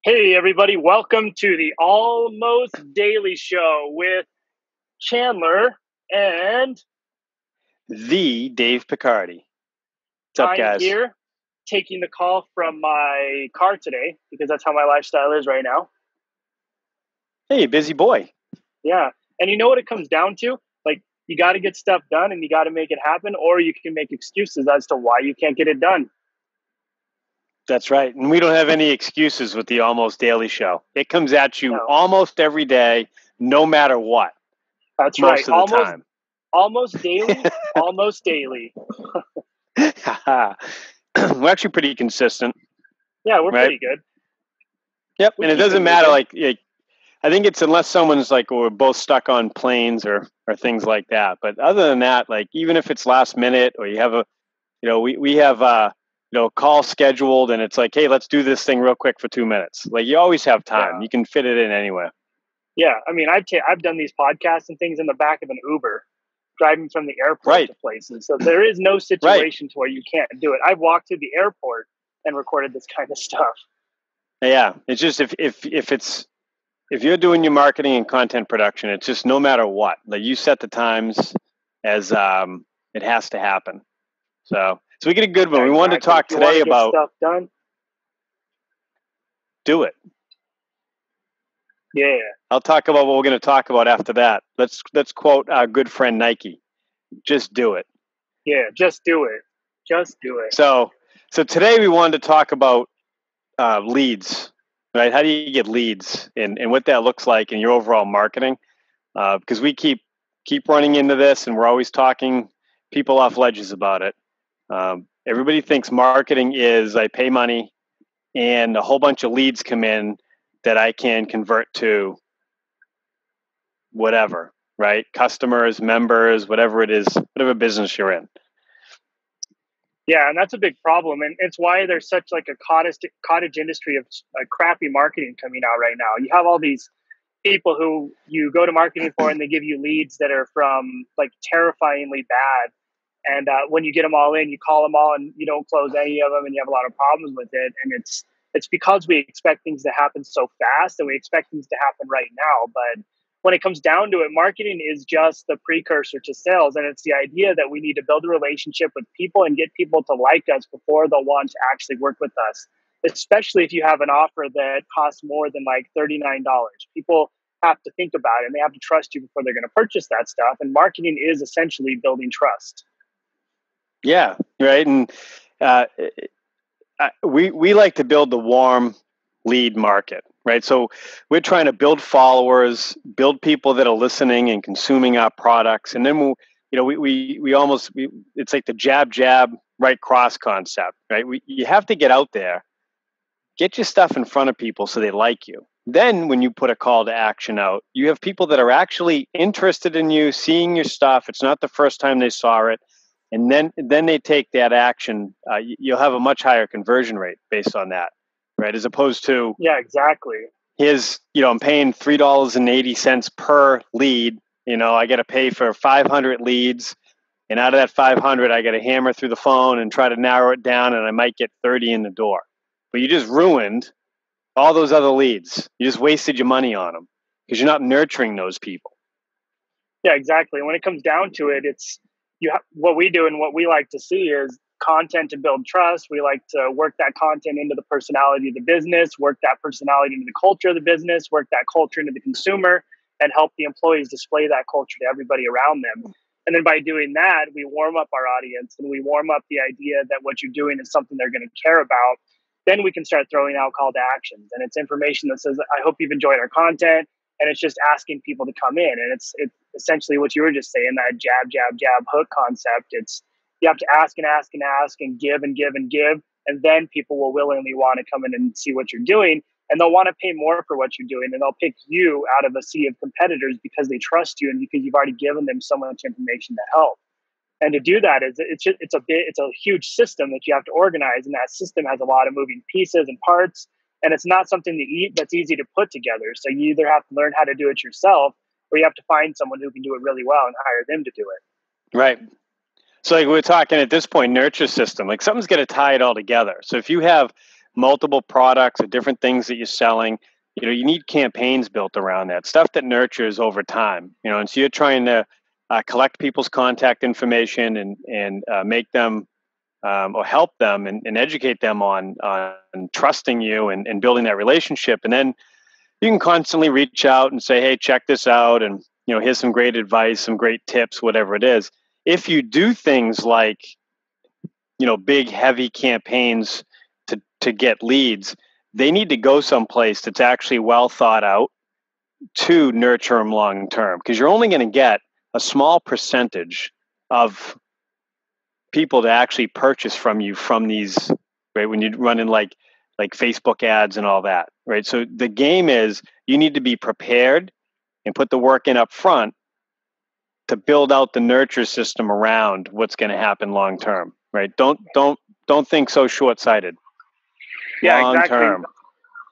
Hey, everybody, welcome to the Almost Daily Show with Chandler and the Dave Picardi. What's up, I'm guys? here taking the call from my car today because that's how my lifestyle is right now. Hey, busy boy. Yeah. And you know what it comes down to? Like, you got to get stuff done and you got to make it happen, or you can make excuses as to why you can't get it done. That's right. And we don't have any excuses with the Almost Daily Show. It comes at you almost every day, no matter what. That's most right. of the time. Almost daily, almost daily. We're actually pretty consistent. Yeah, we're pretty good. Yep. And it doesn't matter. Like, I think it's unless someone's like, we're both stuck on planes or things like that. But other than that, like, even if it's last minute or you have we have call scheduled and it's like, hey, let's do this thing real quick for 2 minutes. Like, you always have time. Yeah. You can fit it in anywhere. Yeah. I mean, I've done these podcasts and things in the back of an Uber, driving from the airport to places. So there is no situation to where you can't do it. I've walked to the airport and recorded this kind of stuff. Yeah. It's just, if you're doing your marketing and content production, it's just no matter what, like, you set the times as it has to happen. So we get a good one. We wanted to talk today about stuff done. Do it. Yeah. I'll talk about what we're going to talk about after that. Let's quote our good friend Nike. Just do it. Yeah, just do it. Just do it. So today we wanted to talk about leads, right? How do you get leads and what that looks like in your overall marketing? Because we keep running into this and we're always talking people off ledges about it. Everybody thinks marketing is I pay money and a whole bunch of leads come in that I can convert to whatever, right? Customers, members, whatever it is, whatever business you're in. Yeah, and that's a big problem, and it's why there's such like a cottage industry of crappy marketing coming out right now. You have all these people who you go to marketing for, and they give you leads that are from like terrifyingly bad. And when you get them all in, you call them all, and you don't close any of them, and you have a lot of problems with it. And it's because we expect things to happen so fast, and we expect things to happen right now. But when it comes down to it, marketing is just the precursor to sales. And it's the idea that we need to build a relationship with people and get people to like us before they'll want to actually work with us, especially if you have an offer that costs more than like $39. People have to think about it and they have to trust you before they're going to purchase that stuff. And marketing is essentially building trust. Yeah, right. And we like to build the warm lead market, right? So we're trying to build followers, build people that are listening and consuming our products, and then it's like the jab, right cross concept, right? You have to get out there, get your stuff in front of people so they like you. Then when you put a call to action out, you have people that are actually interested in you, seeing your stuff. It's not the first time they saw it. And then they take that action. You'll have a much higher conversion rate based on that, right? As opposed to exactly. I'm paying $3.80 per lead. I got to pay for 500 leads, and out of that 500, I got to hammer through the phone and try to narrow it down, and I might get 30 in the door. But you just ruined all those other leads. You just wasted your money on them because you're not nurturing those people. Yeah, exactly. When it comes down to it, what we do and what we like to see is content to build trust. We like to work that content into the personality of the business, work that personality into the culture of the business, work that culture into the consumer, and help the employees display that culture to everybody around them. And then by doing that, we warm up our audience and we warm up the idea that what you're doing is something they're going to care about. Then we can start throwing out call to actions. And it's information that says, I hope you've enjoyed our content. And it's just asking people to come in. And it's essentially what you were just saying, that jab hook concept. It's you have to ask and ask and ask and give and give and give. And then people will willingly want to come in and see what you're doing. And they'll want to pay more for what you're doing. And they'll pick you out of a sea of competitors because they trust you and because you've already given them so much information to help. And to do that, it's a huge system that you have to organize. And that system has a lot of moving pieces and parts. And it's not something that's easy to put together. So you either have to learn how to do it yourself, or you have to find someone who can do it really well and hire them to do it. Right. So like we're talking at this point, nurture system, like something's got to tie it all together. So if you have multiple products or different things that you're selling, you need campaigns built around that stuff that nurtures over time. And so you're trying to collect people's contact information and make them or help them and educate them on trusting you and building that relationship. And then you can constantly reach out and say, hey, check this out. And, here's some great advice, some great tips, whatever it is. If you do things like, big, heavy campaigns to get leads, they need to go someplace that's actually well thought out to nurture them long term, because you're only going to get a small percentage of people to actually purchase from you from these, right? When you run in like Facebook ads and all that, right? So the game is you need to be prepared and put the work in up front to build out the nurture system around what's going to happen long term, right? Don't think so short-sighted. Yeah, long exactly. term.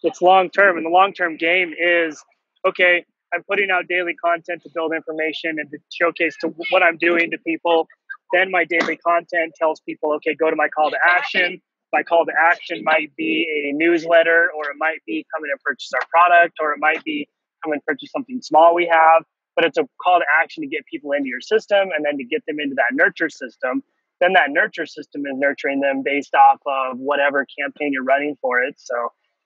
It's long term, and the long term game is, okay, I'm putting out daily content to build information and to showcase to what I'm doing to people. Then my daily content tells people, okay, go to my call to action. My call to action might be a newsletter, or it might be come in and purchase our product, or it might be come and purchase something small we have. But it's a call to action to get people into your system and then to get them into that nurture system. Then that nurture system is nurturing them based off of whatever campaign you're running for it. So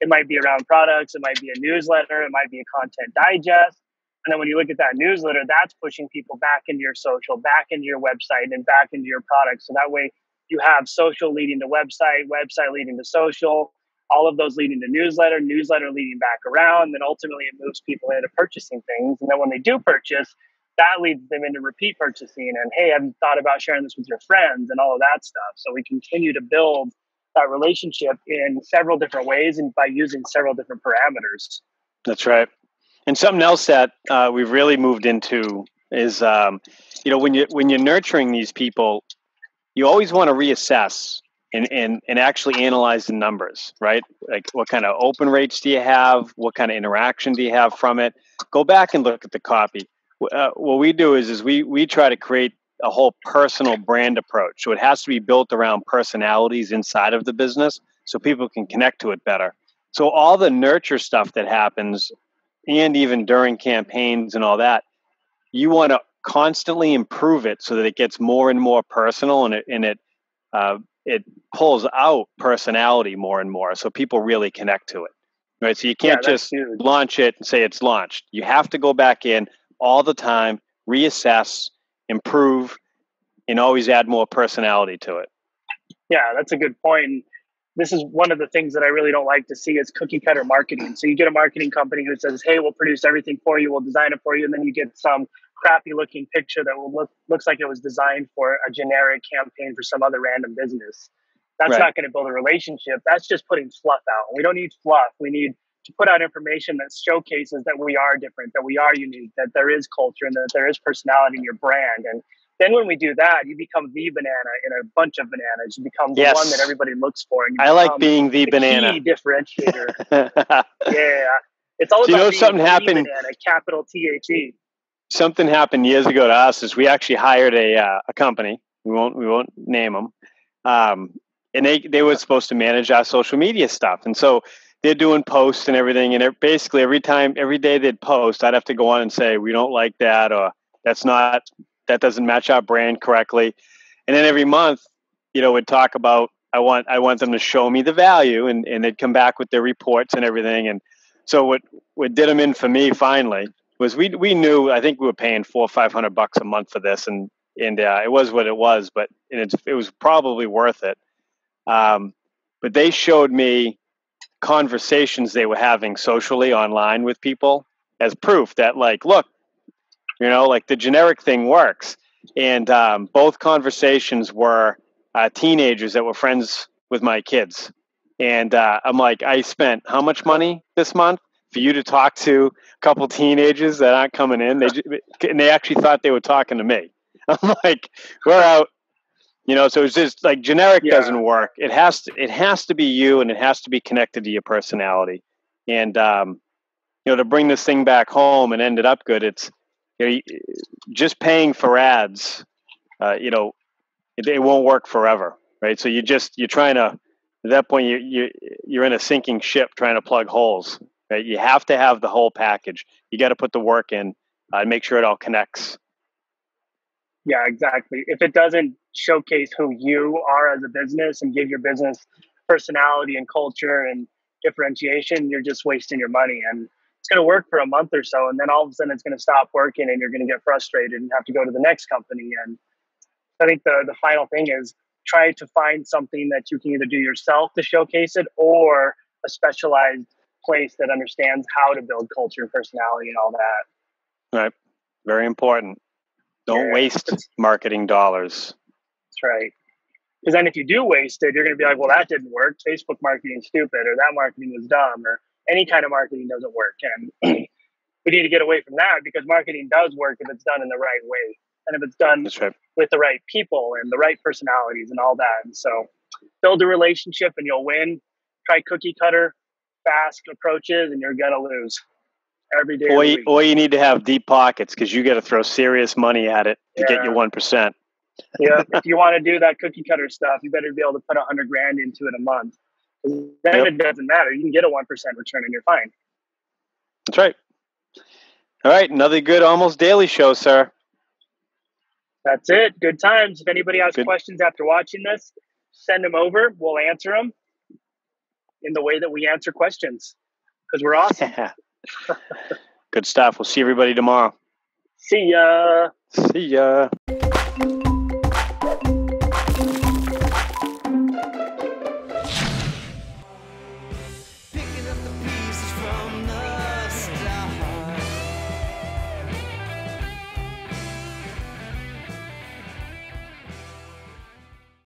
it might be around products, it might be a newsletter, it might be a content digest. And then when you look at that newsletter, that's pushing people back into your social, back into your website, and back into your product. So that way you have social leading to website, website leading to social, all of those leading to newsletter, newsletter leading back around. Then ultimately it moves people into purchasing things. And then when they do purchase, that leads them into repeat purchasing. And hey, have you thought about sharing this with your friends and all of that stuff? So we continue to build that relationship in several different ways and by using several different parameters. That's right. And something else that we've really moved into is, when you're nurturing these people, you always want to reassess and actually analyze the numbers, right? Like what kind of open rates do you have? What kind of interaction do you have from it? Go back and look at the copy. What we do is we try to create a whole personal brand approach. So it has to be built around personalities inside of the business so people can connect to it better. So all the nurture stuff that happens, and even during campaigns and all that, you want to constantly improve it so that it gets more and more personal, and it pulls out personality more and more, so people really connect to it, right? So you can't just launch it and say it's launched. You have to go back in all the time, reassess, improve, and always add more personality to it. Yeah, that's a good point. This is one of the things that I really don't like to see is cookie cutter marketing. So you get a marketing company who says, hey, we'll produce everything for you, we'll design it for you, and then you get some crappy looking picture that looks like it was designed for a generic campaign for some other random business. That's right. Not going to build a relationship. That's just putting fluff out. We don't need fluff. We need to put out information that showcases that we are different, that we are unique, that there is culture, and that there is personality in your brand. And then when we do that, you become the banana in a bunch of bananas. You become the one that everybody looks for. And I like being the banana. Key differentiator. Yeah. It's all about being something happened, banana, capital THE. Something happened years ago to us is we actually hired a company. We won't name them. And they were supposed to manage our social media stuff. And so they're doing posts and everything. And basically every day they'd post, I'd have to go on and say, we don't like that, or that doesn't match our brand correctly. And then every month, we'd talk about, I want them to show me the value, and they'd come back with their reports and everything. And so what did them in for me finally was we knew, I think we were paying $400 or $500 a month for this, and it was what it was, but it was probably worth it. But they showed me conversations they were having socially online with people as proof that, like, look, the generic thing works. And both conversations were teenagers that were friends with my kids. And I'm like, I spent how much money this month for you to talk to a couple teenagers that aren't coming in? And they actually thought they were talking to me. I'm like, we're out. So it's just like generic doesn't work. It has to be you, and it has to be connected to your personality. And to bring this thing back home and end it up good, it's just paying for ads. It won't work forever, right? So you're trying to At that point, you're in a sinking ship trying to plug holes. Right? You have to have the whole package. You got to put the work in and make sure it all connects. Yeah, exactly. If it doesn't showcase who you are as a business and give your business personality and culture and differentiation, you're just wasting your money. And it's going to work for a month or so, and then all of a sudden it's going to stop working, and you're going to get frustrated and have to go to the next company. And I think the final thing is try to find something that you can either do yourself to showcase it, or a specialized place that understands how to build culture and personality and all that. Right. Very important. Don't waste marketing dollars. That's right. Because then if you do waste it, you're going to be like, well, that didn't work. Facebook marketing is stupid, or that marketing was dumb, or any kind of marketing doesn't work. And we need to get away from that, because marketing does work if it's done in the right way. And if it's done with the right people and the right personalities and all that. And so build a relationship and you'll win. Try cookie cutter, fast approaches, and you're going to lose every day. Or you need to have deep pockets, because you got to throw serious money at it to get your 1%. Yeah. If you want to do that cookie cutter stuff, you better be able to put $100,000 into it a month. Then it doesn't matter. You can get a 1% return and you're fine. That's right. All right. Another good Almost Daily show, sir. That's it. Good times. If anybody has questions after watching this, send them over. We'll answer them in the way that we answer questions, because we're awesome. Good stuff. We'll see everybody tomorrow. See ya. See ya.